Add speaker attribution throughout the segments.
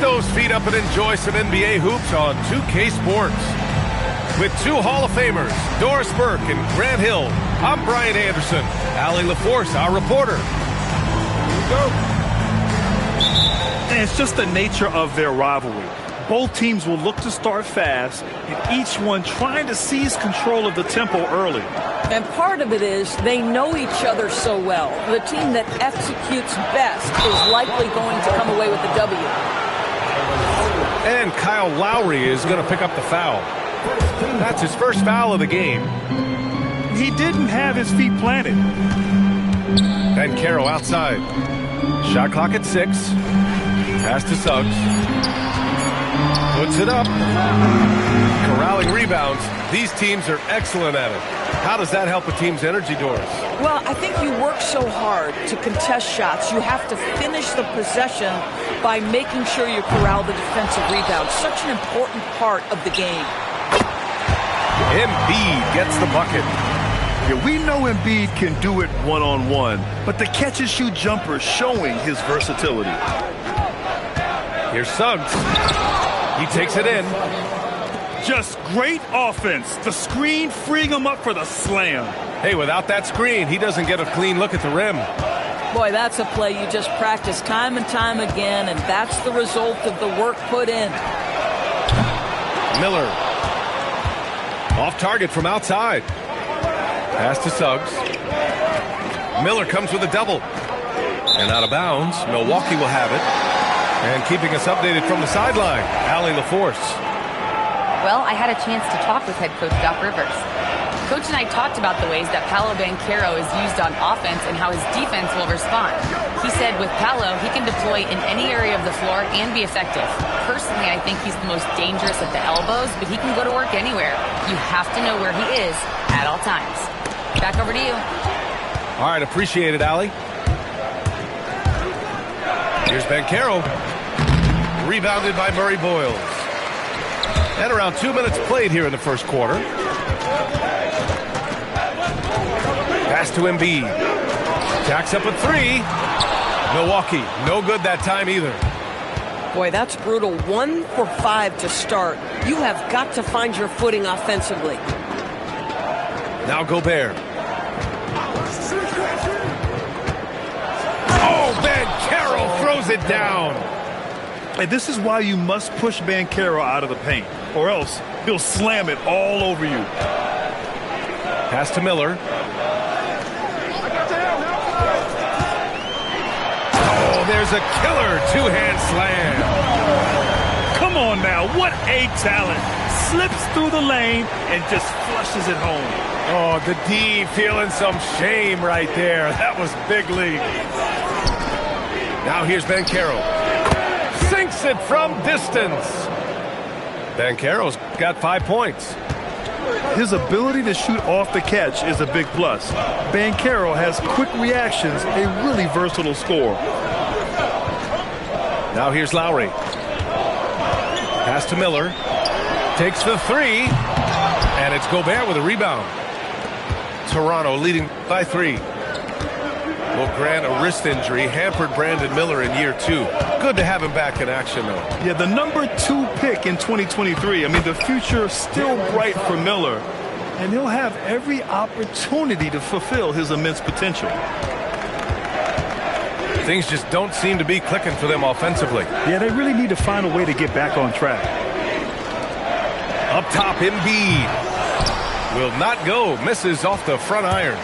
Speaker 1: those feet up and enjoy some NBA hoops on 2K Sports. With two Hall of Famers, Doris Burke and Grant Hill, I'm Brian Anderson. Allie LaForce, our reporter. Here we go.
Speaker 2: And it's just the nature of their rivalry. Both teams will look to start fast, and each one trying to seize control of the tempo early.
Speaker 3: And part of it is they know each other so well. The team that executes best is likely going to come away with the W.
Speaker 1: And Kyle Lowry is going to pick up the foul. That's his first foul of the game.
Speaker 2: He didn't have his feet planted.
Speaker 1: Banchero outside. Shot clock at 6. Pass to Suggs. Puts it up. Corralling rebounds. These teams are excellent at it. How does that help a team's energy, Doris?
Speaker 3: Well, I think you work so hard to contest shots. You have to finish the possession by making sure you corral the defensive rebound. Such an important part of the game.
Speaker 1: Embiid gets the bucket.
Speaker 2: Yeah, we know Embiid can do it one-on-one, but the catch-and-shoot jumper is showing his versatility.
Speaker 1: Here's Suggs. He takes it in.
Speaker 2: Just great offense. The screen freeing him up for the slam.
Speaker 1: Hey, without that screen, he doesn't get a clean look at the rim.
Speaker 3: Boy, that's a play you just practice time and time again, and that's the result of the work put in.
Speaker 1: Miller. Off target from outside. Pass to Suggs. Miller comes with a double. And out of bounds. Milwaukee will have it. And keeping us updated from the sideline, Allie LaForce.
Speaker 4: Well, I had a chance to talk with head coach Doc Rivers. Coach and I talked about the ways that Paolo Banchero is used on offense and how his defense will respond. He said with Paolo, he can deploy in any area of the floor and be effective. Personally, I think he's the most dangerous at the elbows, but he can go to work anywhere. You have to know where he is at all times. Back over to you.
Speaker 1: All right, appreciate it, Allie. Here's Banchero. Rebounded by Murray Boyles. And around 2 minutes played here in the first quarter. Pass to Embiid. Jacks up a 3. Milwaukee, no good that time either.
Speaker 3: Boy, that's brutal. 1 for 5 to start. You have got to find your footing offensively.
Speaker 1: Now Gobert. Oh, Banchero throws it down.
Speaker 2: And this is why you must push Banchero out of the paint, or else he'll slam it all over you.
Speaker 1: Pass to Miller. Oh, there's a killer two-hand slam.
Speaker 2: Come on now, what a talent. Slips through the lane and just flushes it home.
Speaker 1: Oh, the D feeling some shame right there. That was big league. Now here's Banchero. Sinks it from distance. Banchero's got 5 points.
Speaker 2: His ability to shoot off the catch is a big plus. Banchero has quick reactions, a really versatile scorer.
Speaker 1: Now here's Lowry. Pass to Miller. Takes the 3. And it's Gobert with a rebound. Toronto leading by 3. Will grant a wrist injury, hampered Brandon Miller in year 2. Good to have him back in action, though.
Speaker 2: Yeah, the number 2 pick in 2023. I mean, the future still bright for Miller, and he'll have every opportunity to fulfill his immense potential.
Speaker 1: Things just don't seem to be clicking for them offensively.
Speaker 2: Yeah, they really need to find a way to get back on track.
Speaker 1: Up top, Embiid. Will not go. Misses off the front iron.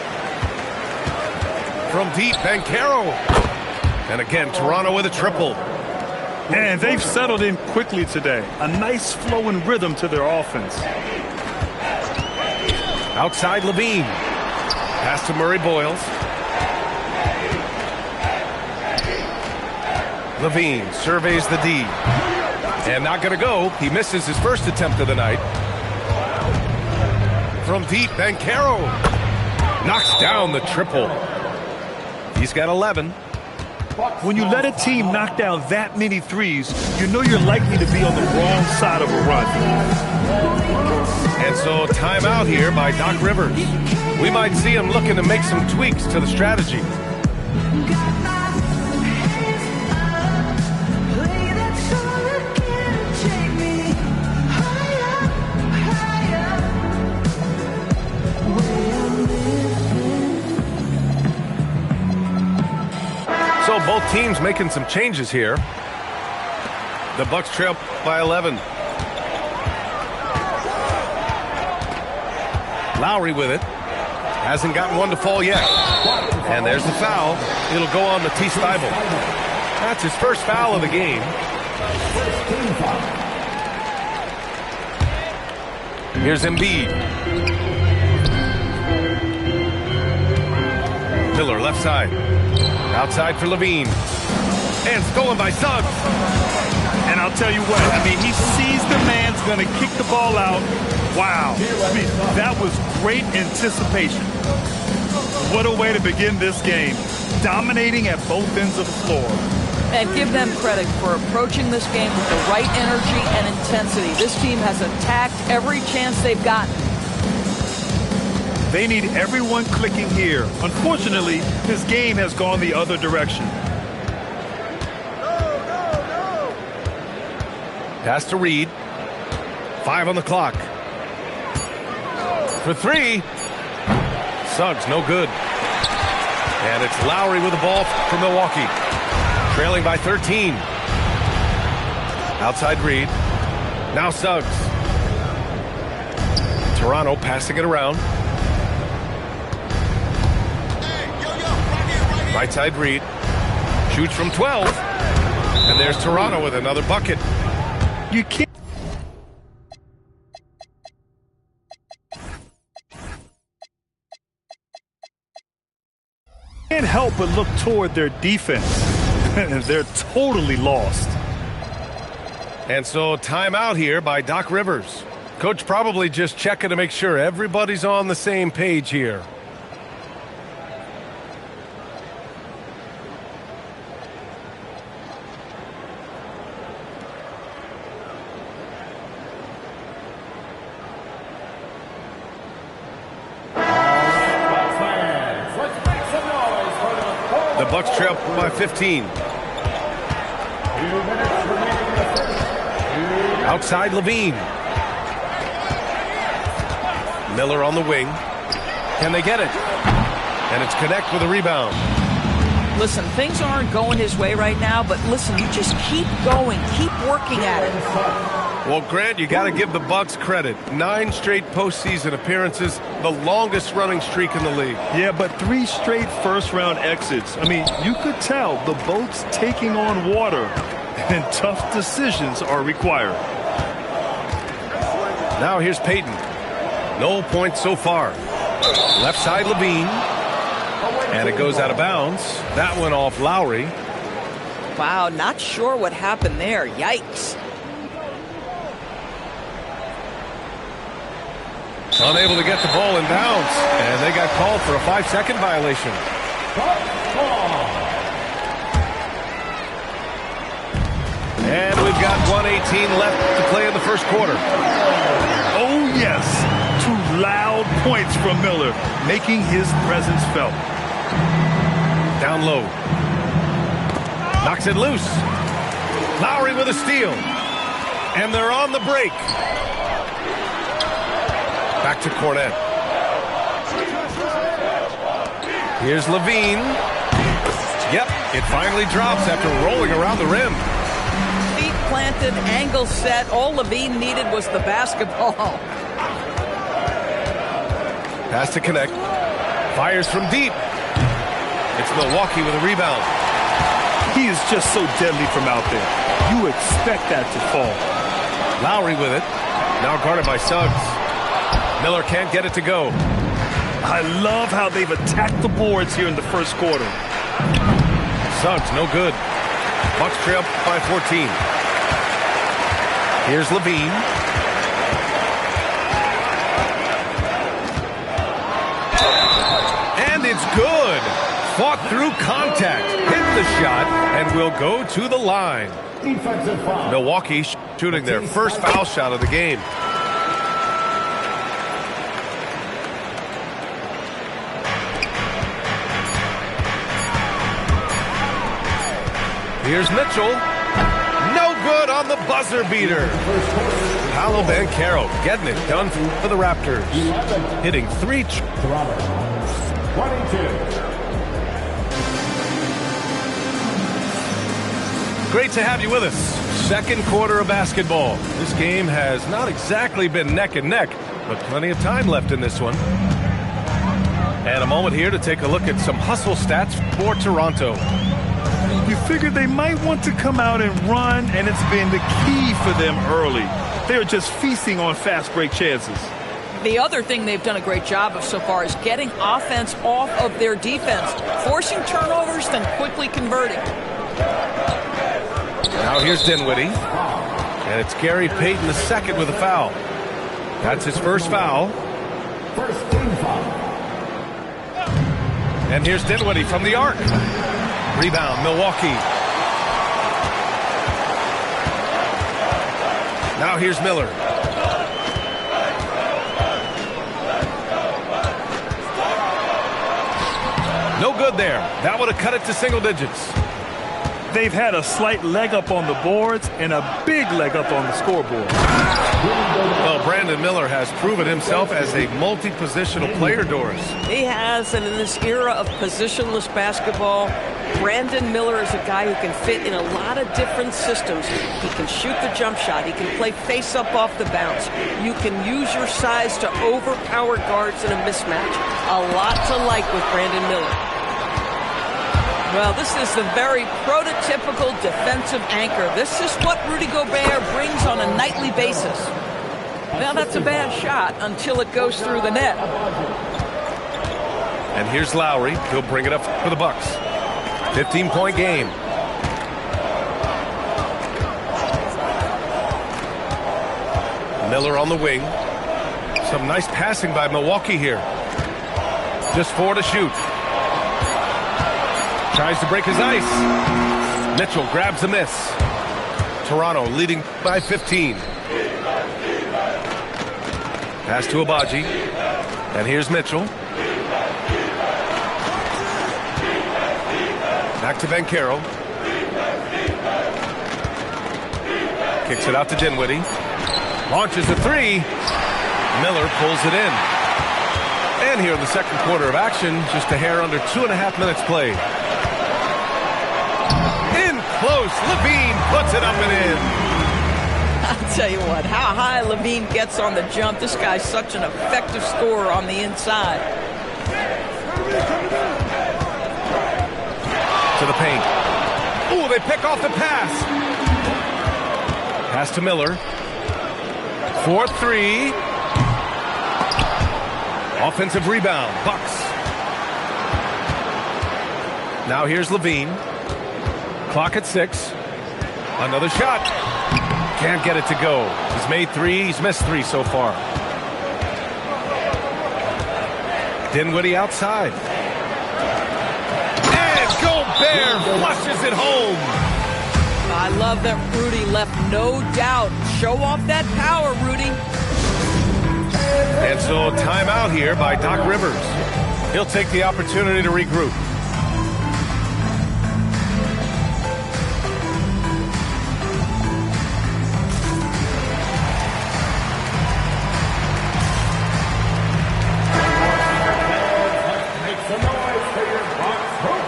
Speaker 1: From deep, Banchero. And again, Toronto with a triple.
Speaker 2: And they've settled in quickly today. A nice flow and rhythm to their offense.
Speaker 1: Outside, Levine. Pass to Murray Boyles. Levine surveys the D. And not going to go. He misses his first attempt of the night. From deep, Banchero knocks down the triple. He's got 11.
Speaker 2: When you let a team knock down that many threes, you know you're likely to be on the wrong side of a run.
Speaker 1: And so timeout here by Doc Rivers. We might see him looking to make some tweaks to the strategy. So both teams making some changes here. The Bucks trail by 11. Lowry with it. Hasn't gotten one to fall yet. And there's the foul. It'll go on Matisse Thybulle. That's his first foul of the game. Here's Embiid. Miller left side. Outside for Levine. And stolen by Suggs.
Speaker 2: And I'll tell you what, I mean, he sees the man's going to kick the ball out. Wow. I mean, that was great anticipation. What a way to begin this game. Dominating at both ends of the floor.
Speaker 3: And give them credit for approaching this game with the right energy and intensity. This team has attacked every chance they've gotten.
Speaker 2: They need everyone clicking here. Unfortunately, this game has gone the other direction.
Speaker 1: Pass to Reed. 5 on the clock. For 3. Suggs, no good. And it's Lowry with the ball for Milwaukee. Trailing by 13. Outside Reed. Now Suggs. Toronto passing it around. Right side Reed. Shoots from 12. And there's Toronto with another bucket.
Speaker 2: You can't help but look toward their defense. They're totally lost.
Speaker 1: And so timeout here by Doc Rivers. Coach probably just checking to make sure everybody's on the same page here. Bucks trail by 15. Outside Levine. Miller on the wing. Can they get it? And it's Connect with a rebound.
Speaker 3: Listen, things aren't going his way right now, but listen, you just keep going. Keep working at it.
Speaker 1: Well, Grant, you got to give the Bucks credit. 9 straight postseason appearances, the longest running streak in the league.
Speaker 2: Yeah, but 3 straight first-round exits. I mean, you could tell the boat's taking on water, and tough decisions are required.
Speaker 1: Now here's Payton. No points so far. Left side Levine. And it goes out of bounds. That went off Lowry.
Speaker 3: Wow, not sure what happened there. Yikes.
Speaker 1: Unable to get the ball in bounds. And they got called for a 5-second violation. And we've got 1:18 left to play in the first quarter.
Speaker 2: Oh, yes. 2 loud points from Miller, making his presence felt.
Speaker 1: Down low. Knocks it loose. Lowry with a steal. And they're on the break. Back to Cornette. Here's Levine. Yep, it finally drops after rolling around the rim.
Speaker 3: Feet planted, angle set. All Levine needed was the basketball.
Speaker 1: Pass to Connect. Fires from deep. It's Milwaukee with a rebound.
Speaker 2: He is just so deadly from out there. You expect that to fall.
Speaker 1: Lowry with it. Now guarded by Suggs. Miller can't get it to go.
Speaker 2: I love how they've attacked the boards here in the first quarter.
Speaker 1: Suggs, no good. Bucks trail by 14. Here's Levine. And it's good. Fought through contact. Hit the shot and will go to the line. Milwaukee shooting their first foul shot of the game. Here's Mitchell. No good on the buzzer beater. Paolo Banchero getting it done for the Raptors. Hitting 3.
Speaker 5: Toronto, 22.
Speaker 1: Great to have you with us. Second quarter of basketball. This game has not exactly been neck and neck, but plenty of time left in this one. And a moment here to take a look at some hustle stats for Toronto.
Speaker 2: You figured they might want to come out and run, and it's been the key for them early. They're just feasting on fast break chances.
Speaker 3: The other thing they've done a great job of so far is getting offense off of their defense, forcing turnovers, then quickly converting.
Speaker 1: Now here's Dinwiddie. And it's Gary Payton II with a foul. That's his first foul.
Speaker 5: First team foul.
Speaker 1: And here's Dinwiddie from the arc. Rebound, Milwaukee. Now here's Miller. No good there. That would have cut it to single digits.
Speaker 2: They've had a slight leg up on the boards and a big leg up on the scoreboard.
Speaker 1: Well, Brandon Miller has proven himself as a multi-positional player, Doris.
Speaker 3: He has, and in this era of positionless basketball, Brandon Miller is a guy who can fit in a lot of different systems. He can shoot the jump shot. He can play face-up off the bounce. You can use your size to overpower guards in a mismatch. A lot to like with Brandon Miller. Well, this is the very prototypical defensive anchor. This is what Rudy Gobert brings on a nightly basis. Now, that's a bad shot until it goes through the net.
Speaker 1: And here's Lowry. He'll bring it up for the Bucks. 15-point game. Miller on the wing. Some nice passing by Milwaukee here. Just 4 to shoot. Tries to break his ice. Mitchell grabs the miss. Toronto leading by 15. Pass to Abaji. And here's Mitchell. Back to Banchero. Kicks it out to Dinwiddie. Launches a three. Miller pulls it in. And here in the second quarter of action, just a hair under 2.5 minutes played. Close. Levine puts it up and in.
Speaker 3: I'll tell you what, how high Levine gets on the jump. This guy's such an effective scorer on the inside.
Speaker 1: To the paint. Ooh, they pick off the pass. Pass to Miller. 4-3. Offensive rebound. Bucks. Now here's Levine. Clock at 6. Another shot. Can't get it to go. He's made 3. He's missed 3 so far. Dinwiddie outside. And Gobert flushes it home.
Speaker 3: I love that Rudy left no doubt. Show off that power, Rudy.
Speaker 1: And so timeout here by Doc Rivers. He'll take the opportunity to regroup.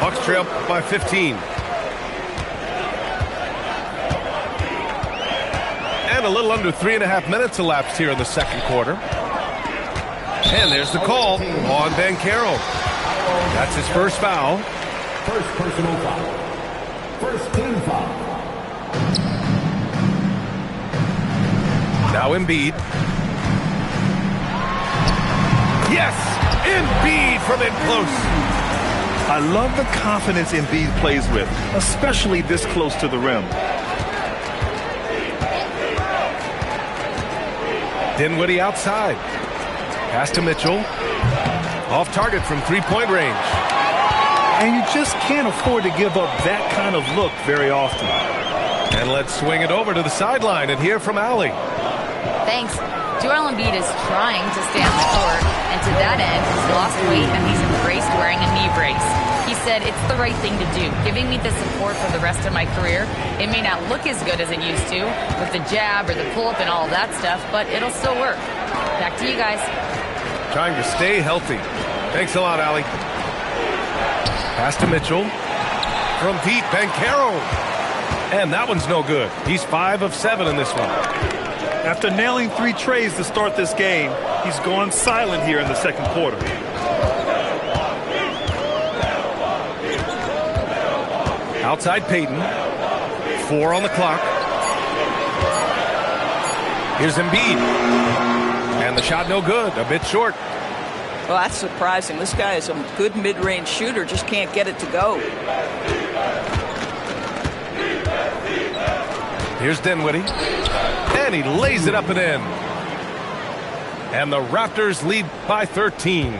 Speaker 1: Bucks trail by 15. And a little under 3.5 minutes elapsed here in the second quarter. And there's the call on Banchero. That's his first foul.
Speaker 5: First personal foul. First team foul.
Speaker 1: Now Embiid. Yes! Embiid from in close.
Speaker 2: I love the confidence Embiid plays with, especially this close to the rim.
Speaker 1: Dinwiddie outside. Pass to Mitchell. Off target from three-point range.
Speaker 2: And you just can't afford to give up that kind of look very often.
Speaker 1: And let's swing it over to the sideline and hear from Allie.
Speaker 4: Thanks. Joel Embiid is trying to stay on the court, and to that end, he's lost weight and he's embraced wearing a knee brace. He said, "It's the right thing to do, giving me the support for the rest of my career. It may not look as good as it used to, with the jab or the pull-up and all of that stuff, but it'll still work." Back to you guys.
Speaker 1: Trying to stay healthy. Thanks a lot, Allie. Pass to Mitchell. From deep, Banchero. And that one's no good. He's 5 of 7 in this one.
Speaker 2: After nailing 3 trays to start this game, he's gone silent here in the second quarter.
Speaker 1: Outside Payton. 4 on the clock. Here's Embiid. And the shot no good. A bit short.
Speaker 3: Well, that's surprising. This guy is a good mid-range shooter, just can't get it to go.
Speaker 1: Here's Dinwiddie. And he lays it up and in. And the Raptors lead by 13.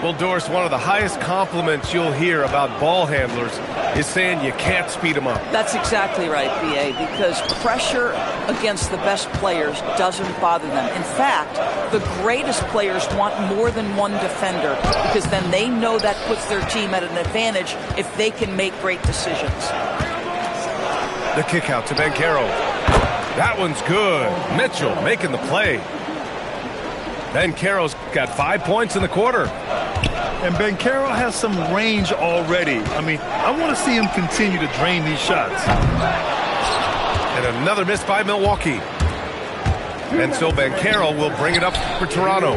Speaker 1: Well, Doris, one of the highest compliments you'll hear about ball handlers is saying you can't speed them up.
Speaker 3: That's exactly right, B.A., because pressure against the best players doesn't bother them. In fact, the greatest players want more than one defender because then they know that puts their team at an advantage if they can make great decisions.
Speaker 1: The kick out to Banchero. That one's good. Mitchell making the play. Banchero's got 5 points in the quarter.
Speaker 2: And Banchero has some range already. I mean, I want to see him continue to drain these shots.
Speaker 1: And another miss by Milwaukee. And so Banchero will bring it up for Toronto.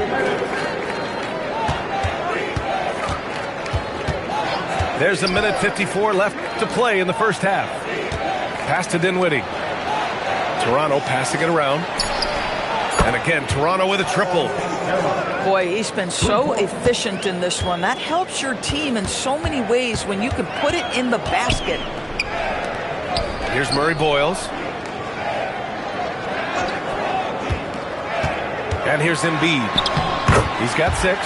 Speaker 1: There's a minute 54 left to play in the first half. Pass to Dinwiddie. Toronto passing it around. And again, Toronto with a triple.
Speaker 3: Boy, he's been so efficient in this one. That helps your team in so many ways when you can put it in the basket.
Speaker 1: Here's Murray Boyles. And here's Embiid. He's got 6.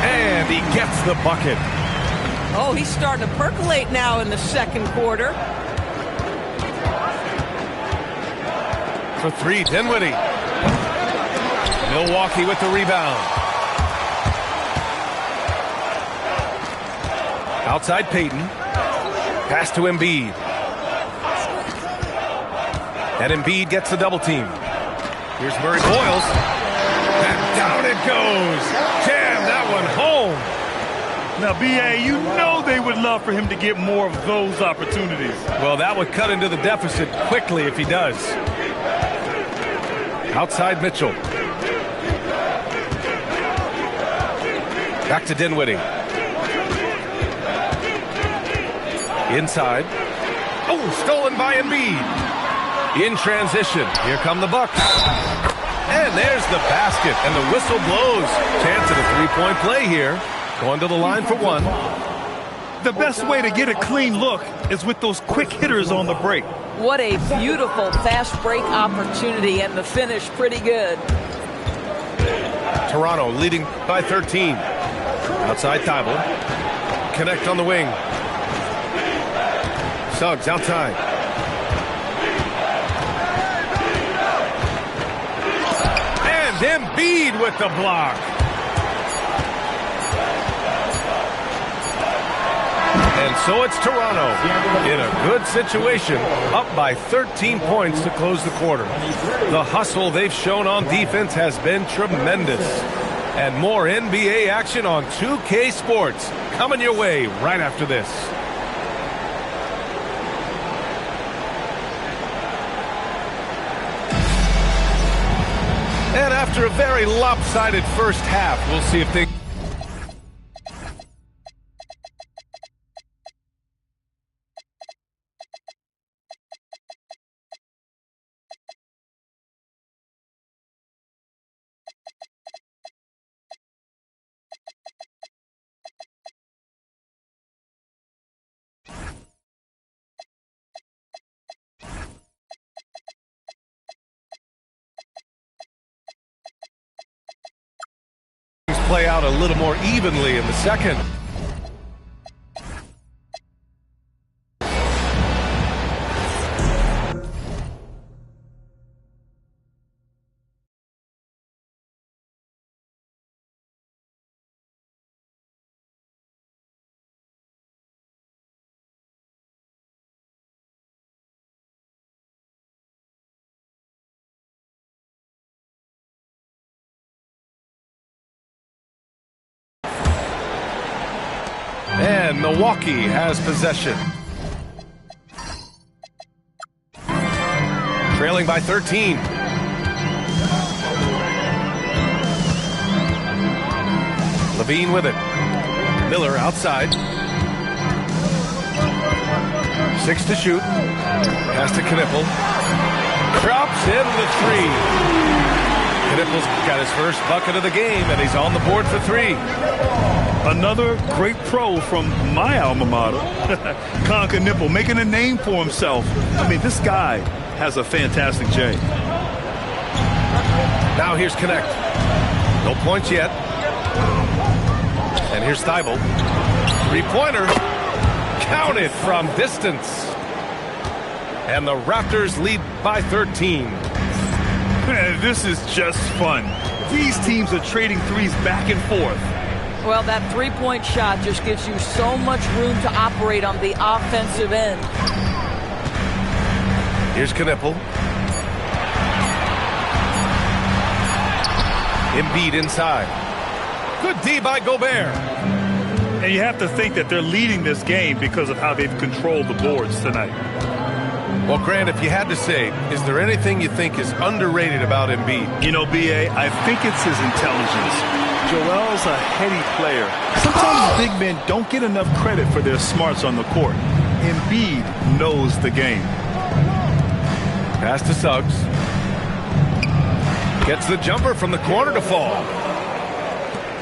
Speaker 1: And he gets the bucket.
Speaker 3: Oh, he's starting to percolate now in the second quarter.
Speaker 1: For 3, Dinwiddie. Milwaukee with the rebound. Outside Payton. Pass to Embiid. And Embiid gets the double team. Here's Murray Boyles. And down it goes. Jam that one home.
Speaker 2: Now, B.A., you know they would love for him to get more of those opportunities.
Speaker 1: Well, that would cut into the deficit quickly if he does. Outside Mitchell. Back to Dinwiddie. Inside. Oh, stolen by Embiid. In transition. Here come the Bucks. And there's the basket. And the whistle blows. Chance at a three-point play here. Going to the line for 1.
Speaker 2: The best way to get a clean look is with those quick hitters on the break.
Speaker 3: What a beautiful fast break opportunity, and the finish pretty good.
Speaker 1: Toronto leading by 13. Outside Thibault. Connect on the wing. Suggs outside. And Embiid with the block. And so it's Toronto in a good situation, up by 13 points to close the quarter. The hustle they've shown on defense has been tremendous. And more NBA action on 2K Sports coming your way right after this. And after a very lopsided first half, we'll see if they... play out a little more evenly in the second. And Milwaukee has possession. Trailing by 13. Levine with it. Miller outside. 6 to shoot. Pass to Knippel. Drops in the 3. Knippel's got his first bucket of the game, and he's on the board for 3.
Speaker 2: Another great pro from my alma mater, Con Knippel, making a name for himself. I mean, this guy has a fantastic J.
Speaker 1: Now here's Connect. No points yet. And here's Thibault. Three-pointer. Counted from distance. And the Raptors lead by 13.
Speaker 2: Man, this is just fun. These teams are trading threes back and forth.
Speaker 3: Well, that three-point shot just gives you so much room to operate on the offensive end.
Speaker 1: Here's Knippel. Embiid inside. Good D by Gobert.
Speaker 2: And you have to think that they're leading this game because of how they've controlled the boards tonight.
Speaker 1: Well, Grant, if you had to say, is there anything you think is underrated about Embiid?
Speaker 2: You know, B.A., I think it's his intelligence. Joel's a heady player. Sometimes big men don't get enough credit for their smarts on the court. Embiid knows the game.
Speaker 1: Pass to Suggs. Gets the jumper from the corner to fall.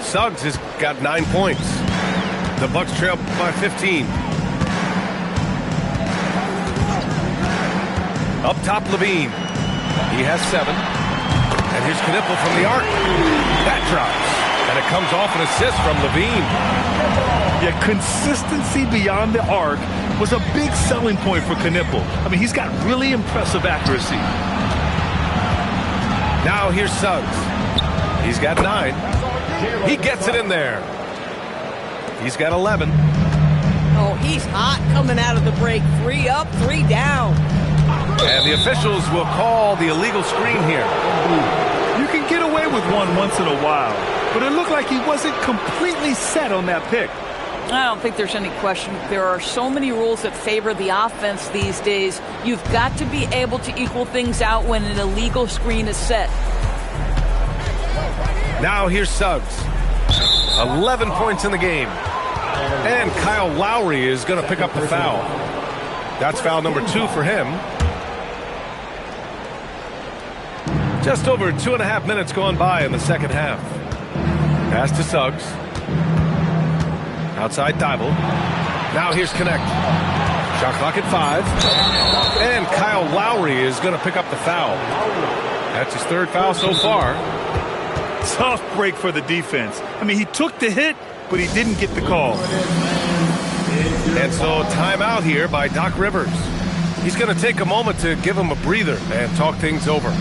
Speaker 1: Suggs has got 9 points. The Bucks trail by 15. Up top, Levine. He has 7. And here's Knippel from the arc. That drops. And it comes off an assist from Levine.
Speaker 2: Yeah, consistency beyond the arc was a big selling point for Knippel. I mean, he's got really impressive accuracy.
Speaker 1: Now here's Suggs. He's got 9. He gets it in there. He's got 11.
Speaker 3: Oh, he's hot coming out of the break. 3 up, 3 down.
Speaker 1: And the officials will call the illegal screen here.
Speaker 2: You can get away with one once in a while, but it looked like he wasn't completely set on that pick.
Speaker 3: I don't think there's any question. There are so many rules that favor the offense these days. You've got to be able to equal things out when an illegal screen is set.
Speaker 1: Now here's Suggs. 11 points in the game. And Kyle Lowry is going to pick up the foul. That's foul number 2 for him. Just over 2.5 minutes gone by in the second half. Pass to Suggs. Outside Thibault. Now here's Connect. Shot clock at 5. And Kyle Lowry is going to pick up the foul. That's his 3rd foul so far.
Speaker 2: Tough break for the defense. I mean, he took the hit, but he didn't get the call.
Speaker 1: And so timeout here by Doc Rivers. He's going to take a moment to give him a breather and talk things over.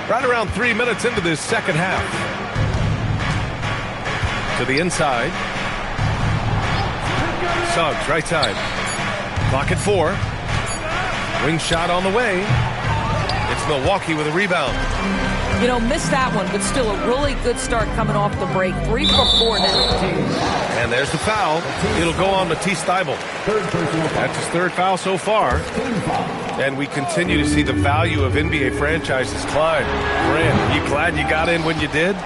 Speaker 1: Right around 3 minutes into this second half. To the inside. Suggs, right side. Clock at 4. Wing shot on the way. It's Milwaukee with a rebound.
Speaker 3: You know, missed that one, but still a really good start coming off the break. 3 for 4 now.
Speaker 1: And there's the foul. It'll go on Matisse Thybulle. That's his 3rd foul so far. And we continue to see the value of NBA franchises climb. Grant, are you glad you got in when you did?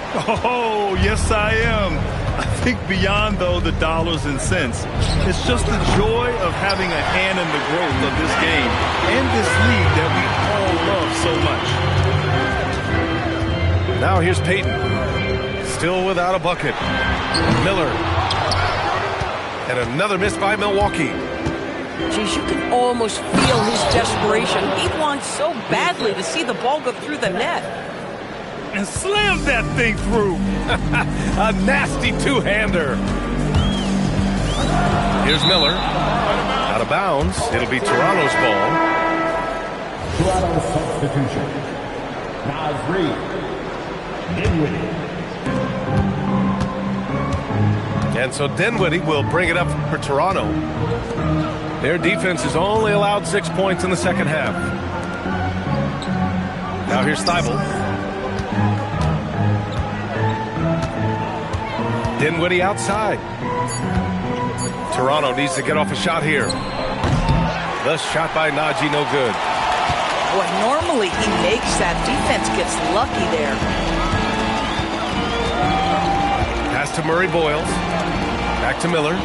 Speaker 2: Oh, yes, I am. I think beyond, though, the dollars and cents, it's just the joy of having a hand in the growth of this game and this league that we all love so much.
Speaker 1: Now here's Payton. Still without a bucket. Miller. And another miss by Milwaukee.
Speaker 3: Geez, you can almost feel his desperation. He wants so badly to see the ball go through the net.
Speaker 2: And slam that thing through.
Speaker 1: A nasty two-hander. Here's Miller. Out of bounds. It'll be Toronto's ball.
Speaker 5: Toronto substitution. Nas Reed. Dinwiddie.
Speaker 1: And so Dinwiddie will bring it up for Toronto. Their defense has only allowed 6 points in the second half. Now here's Thibault. Dinwiddie outside. Toronto needs to get off a shot here. The shot by Najee, no good.
Speaker 3: Boy, normally he makes that. Defense gets lucky there.
Speaker 1: Pass to Murray Boyles. Back to Miller.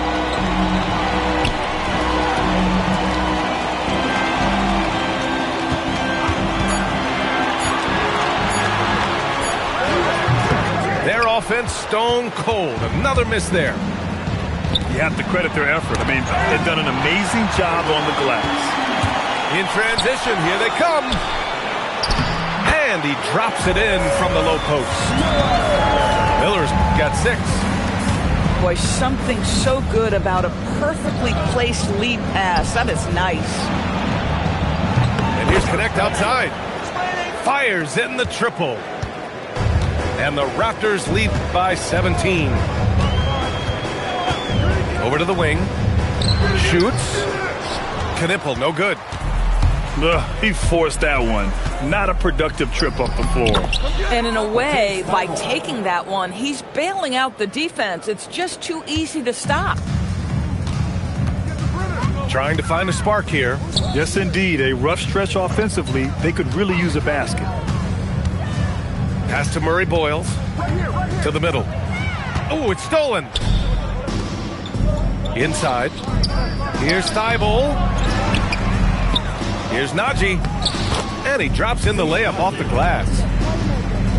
Speaker 1: Their offense stone cold. Another miss there.
Speaker 2: You have to credit their effort. I mean, they've done an amazing job on the glass.
Speaker 1: In transition, here they come. And he drops it in from the low post. Miller's got 6.
Speaker 3: Boy, something so good about a perfectly placed lead pass. That is nice.
Speaker 1: And here's Connect outside. Fires in the triple. And the Raptors lead by 17. Over to the wing. Shoots. Knipple, no good.
Speaker 2: He forced that one. Not a productive trip up the floor.
Speaker 3: And in a way, by taking that one, he's bailing out the defense. It's just too easy to stop.
Speaker 1: Trying to find a spark here.
Speaker 2: Yes, indeed. A rough stretch offensively. They could really use a basket.
Speaker 1: Pass to Murray Boyles. To the middle. Oh, it's stolen. Inside. Here's Thibault. Here's Najee. And he drops in the layup off the glass.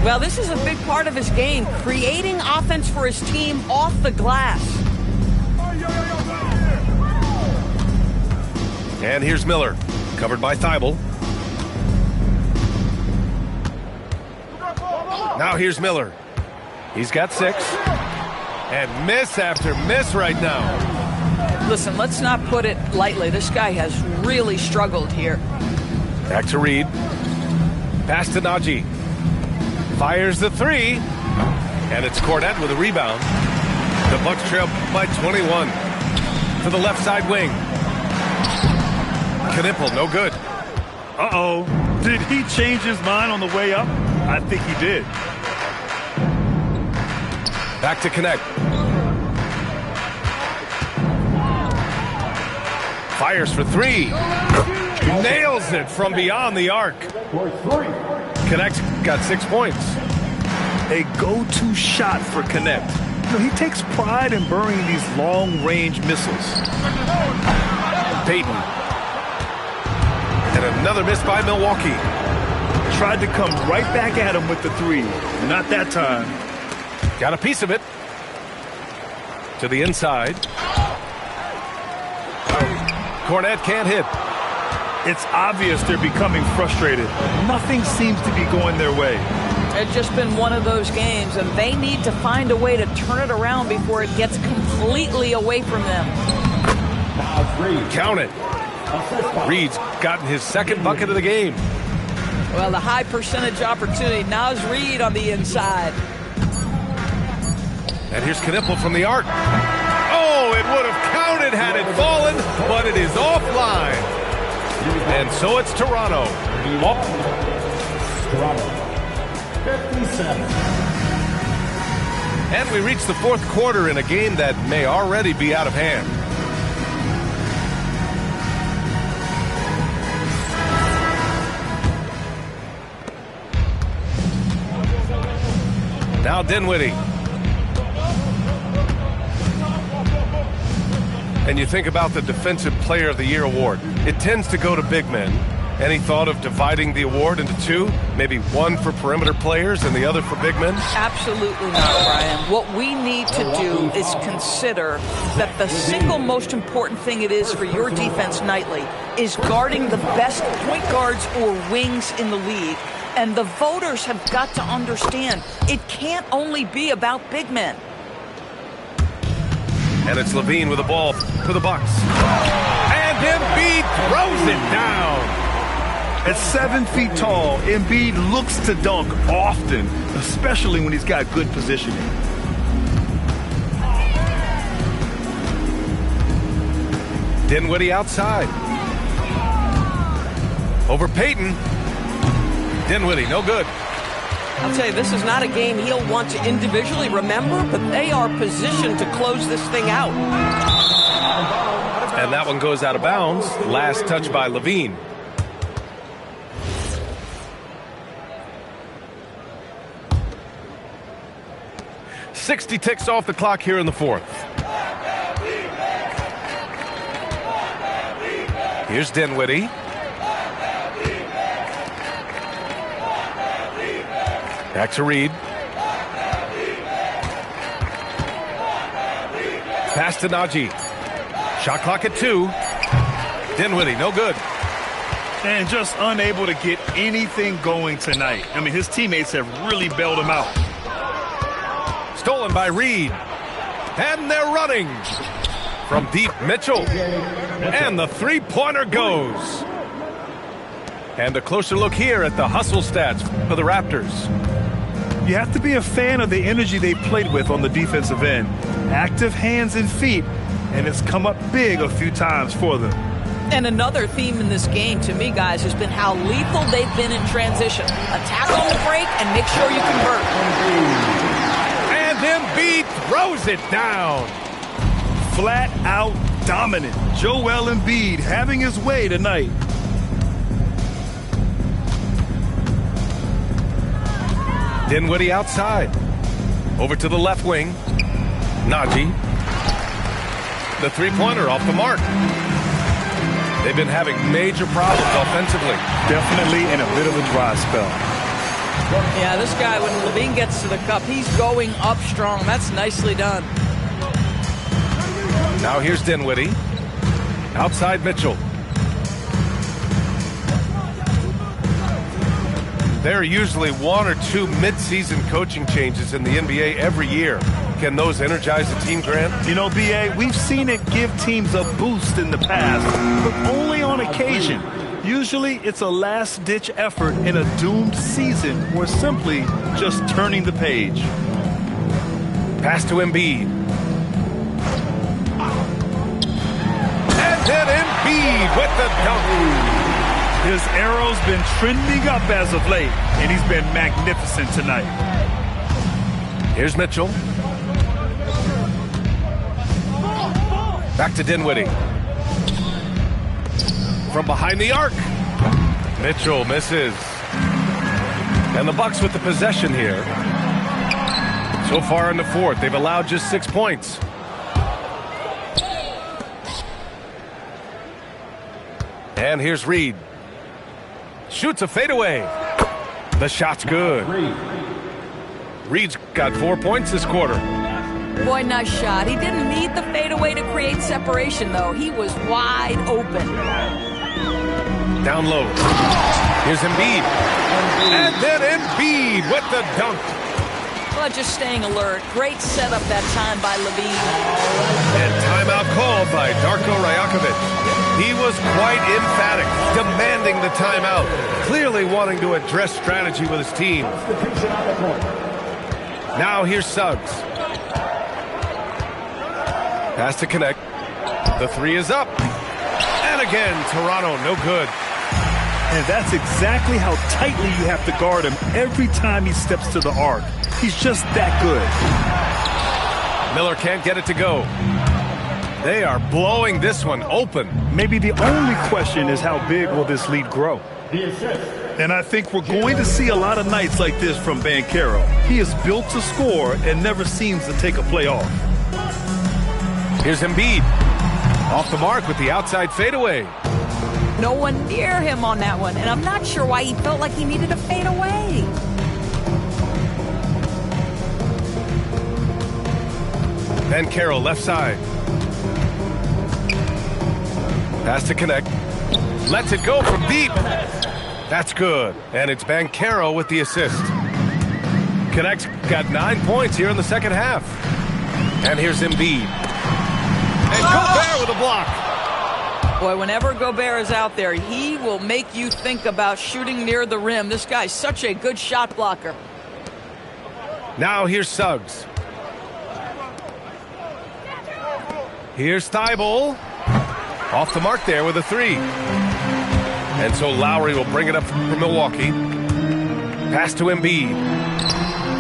Speaker 3: Well, this is a big part of his game, creating offense for his team off the glass.
Speaker 1: And here's Miller, covered by Thibault. Now here's Miller. He's got 6. And miss after miss right now.
Speaker 3: Listen, let's not put it lightly. This guy has really struggled here.
Speaker 1: Back to Reed. Pass to Najee. Fires the 3. And it's Cornette with a rebound. The Bucks trail by 21. To the left side wing. Knipple, no good.
Speaker 2: Uh-oh. Did he change his mind on the way up? I think he did.
Speaker 1: Back to Connect. Fires for 3. Nails it from beyond the arc. Connect's got 6 points.
Speaker 2: A go-to shot for Connect. He takes pride in burying these long-range missiles.
Speaker 1: Payton. And another miss by Milwaukee.
Speaker 2: Tried to come right back at him with the 3. Not that time.
Speaker 1: Got a piece of it. To the inside. Cornette can't hit.
Speaker 2: It's obvious they're becoming frustrated. Nothing seems to be going their way.
Speaker 3: It's just been one of those games, and they need to find a way to turn it around before it gets completely away from them.
Speaker 1: Count it. Reed's gotten his 2nd bucket of the game.
Speaker 3: Well, the high percentage opportunity. Naz Reid on the inside.
Speaker 1: And here's Knipple from the arc. Oh, it would have counted had it fallen, but it is offline. And so it's Toronto.
Speaker 5: Toronto, 57.
Speaker 1: And we reach the 4th quarter in a game that may already be out of hand. Now Dinwiddie. And you think about the Defensive Player of the Year award. It tends to go to big men. Any thought of dividing the award into 2? Maybe one for perimeter players and the other for big men?
Speaker 3: Absolutely not, Brian. What we need to do is consider that the single most important thing it is for your defense nightly is guarding the best point guards or wings in the league. And the voters have got to understand it can't only be about big men.
Speaker 1: And it's Levine with the ball for the Bucks. And Embiid throws it down.
Speaker 2: At 7 feet tall, Embiid looks to dunk often, especially when he's got good positioning.
Speaker 1: Dinwiddie outside. Over Payton. Dinwiddie, no good.
Speaker 3: I'll tell you, this is not a game he'll want to individually remember, but they are positioned to close this thing out.
Speaker 1: And that one goes out of bounds. Last touch by Levine. .60 ticks off the clock here in the fourth. Here's Dinwiddie. Back to Reed. Pass to Najee. Shot clock at 2. Dinwiddie, no good.
Speaker 2: And just unable to get anything going tonight. I mean, his teammates have really bailed him out.
Speaker 1: Stolen by Reed. And they're running. From deep, Mitchell. And the three-pointer goes. And a closer look here at the hustle stats for the Raptors.
Speaker 2: You have to be a fan of the energy they played with on the defensive end. Active hands and feet, and it's come up big a few times for them.
Speaker 3: And another theme in this game, to me, guys, has been how lethal they've been in transition. Attack on the break and make sure you convert.
Speaker 1: And Embiid throws it down.
Speaker 2: Flat out dominant. Joel Embiid having his way tonight.
Speaker 1: Dinwiddie outside. Over to the left wing. Najee. The three-pointer off the mark. They've been having major problems offensively.
Speaker 2: Definitely in a bit of a dry spell.
Speaker 3: Yeah, this guy, when Levine gets to the cup, he's going up strong. That's nicely done.
Speaker 1: Now here's Dinwiddie. Outside Mitchell. There are usually 1 or 2 mid-season coaching changes in the NBA every year. Can those energize the team, Grant?
Speaker 2: You know, B.A., we've seen it give teams a boost in the past, but only on occasion. Usually it's a last-ditch effort in a doomed season or simply just turning the page.
Speaker 1: Pass to Embiid. And then Embiid with the dunk.
Speaker 2: His arrow's been trending up as of late, and he's been magnificent tonight.
Speaker 1: Here's Mitchell. Back to Dinwiddie. From behind the arc. Mitchell misses. And the Bucks with the possession here. So far in the fourth, they've allowed just 6 points. And here's Reed. Shoots a fadeaway. The shot's good. Reed's got 4 points this quarter.
Speaker 3: Boy, nice shot. He didn't need the fadeaway to create separation, though. He was wide open.
Speaker 1: Down low. Here's Embiid. And then Embiid with the dunk.
Speaker 3: Well, just staying alert. Great setup that time by Levine.
Speaker 1: And timeout called by Darko Rajakovic. He was quite emphatic, demanding the timeout, clearly wanting to address strategy with his team. Now here's Suggs. Pass to connect. The three is up. And again, Toronto, no good.
Speaker 2: And that's exactly how tightly you have to guard him every time he steps to the arc. He's just that good.
Speaker 1: Miller can't get it to go. They are blowing this one open.
Speaker 2: Maybe the only question is how big will this lead grow? And I think we're going to see a lot of nights like this from Banchero. He is built to score and never seems to take a play off.
Speaker 1: Here's Embiid. Off the mark with the outside fadeaway.
Speaker 3: No one near him on that one, and I'm not sure why he felt like he needed to fade away.
Speaker 1: Banchero left side. Pass to connect. Lets it go from deep. That's good. And it's Banchero with the assist. Connect's got 9 points here in the second half. And here's Embiid. And Gobert with a block.
Speaker 3: Boy, whenever Gobert is out there, he will make you think about shooting near the rim. This guy's such a good shot blocker.
Speaker 1: Now here's Suggs. Here's Thibault. Off the mark there with a 3. And so Lowry will bring it up for Milwaukee. Pass to Embiid.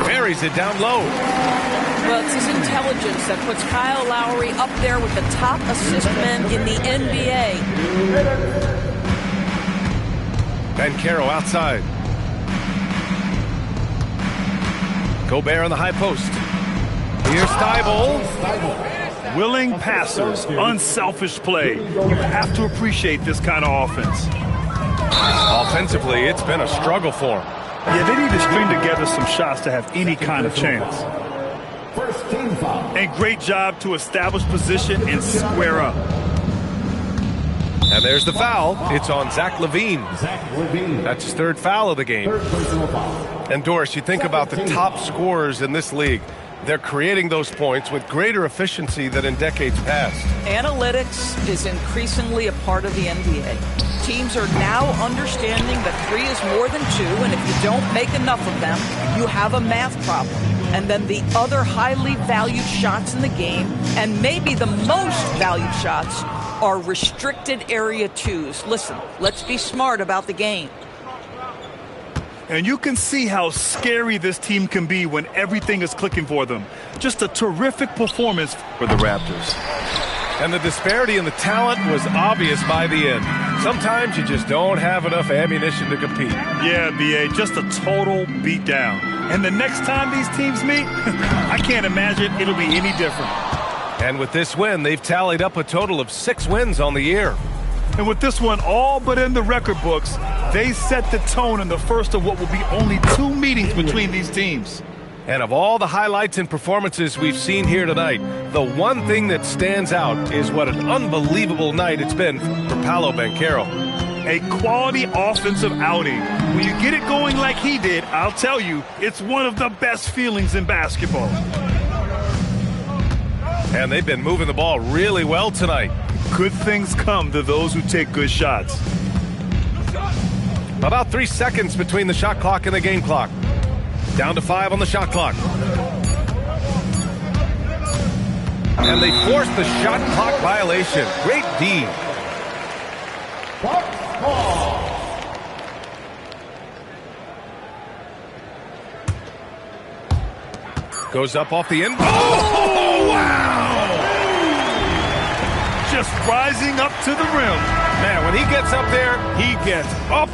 Speaker 1: Buries it down low.
Speaker 3: Well, it's his intelligence that puts Kyle Lowry up there with the top assist men in the NBA.
Speaker 1: Banchero outside. Gobert on the high post. Here's Thibault.
Speaker 2: Willing passers, unselfish play. You have to appreciate this kind of offense.
Speaker 1: Offensively, it's been a struggle for him.
Speaker 2: Yeah, they need to string together some shots to have any kind of chance.
Speaker 5: First team foul.
Speaker 2: And great job to establish position and square up.
Speaker 1: And there's the foul. It's on Zach LaVine.
Speaker 5: Zach LaVine.
Speaker 1: That's his 3rd foul of the game.
Speaker 5: Third personal foul.
Speaker 1: And Doris, you think about the top scorers in this league. They're creating those points with greater efficiency than in decades past.
Speaker 3: Analytics is increasingly a part of the NBA. Teams are now understanding that 3 is more than 2, and if you don't make enough of them, you have a math problem. And then the other highly valued shots in the game, and maybe the most valued shots, are restricted area 2s. Listen, let's be smart about the game.
Speaker 2: And you can see how scary this team can be when everything is clicking for them. Just a terrific performance for the Raptors.
Speaker 1: And the disparity in the talent was obvious by the end. Sometimes you just don't have enough ammunition to compete.
Speaker 2: Yeah, B.A., just a total beatdown. And the next time these teams meet, I can't imagine it'll be any different.
Speaker 1: And with this win, they've tallied up a total of 6 wins on the year.
Speaker 2: And with this one all but in the record books, they set the tone in the first of what will be only 2 meetings between these teams.
Speaker 1: And of all the highlights and performances we've seen here tonight, the one thing that stands out is what an unbelievable night it's been for Paolo Banchero.
Speaker 2: A quality offensive outing. When you get it going like he did, I'll tell you, it's one of the best feelings in basketball.
Speaker 1: And they've been moving the ball really well tonight.
Speaker 2: Good things come to those who take good shots.
Speaker 1: About 3 seconds between the shot clock and the game clock. Down to 5 on the shot clock. And they forced the shot clock violation. Great D. Goes up off the end. Oh, wow!
Speaker 2: Just rising up to the rim.
Speaker 1: Man, when he gets up there, he gets up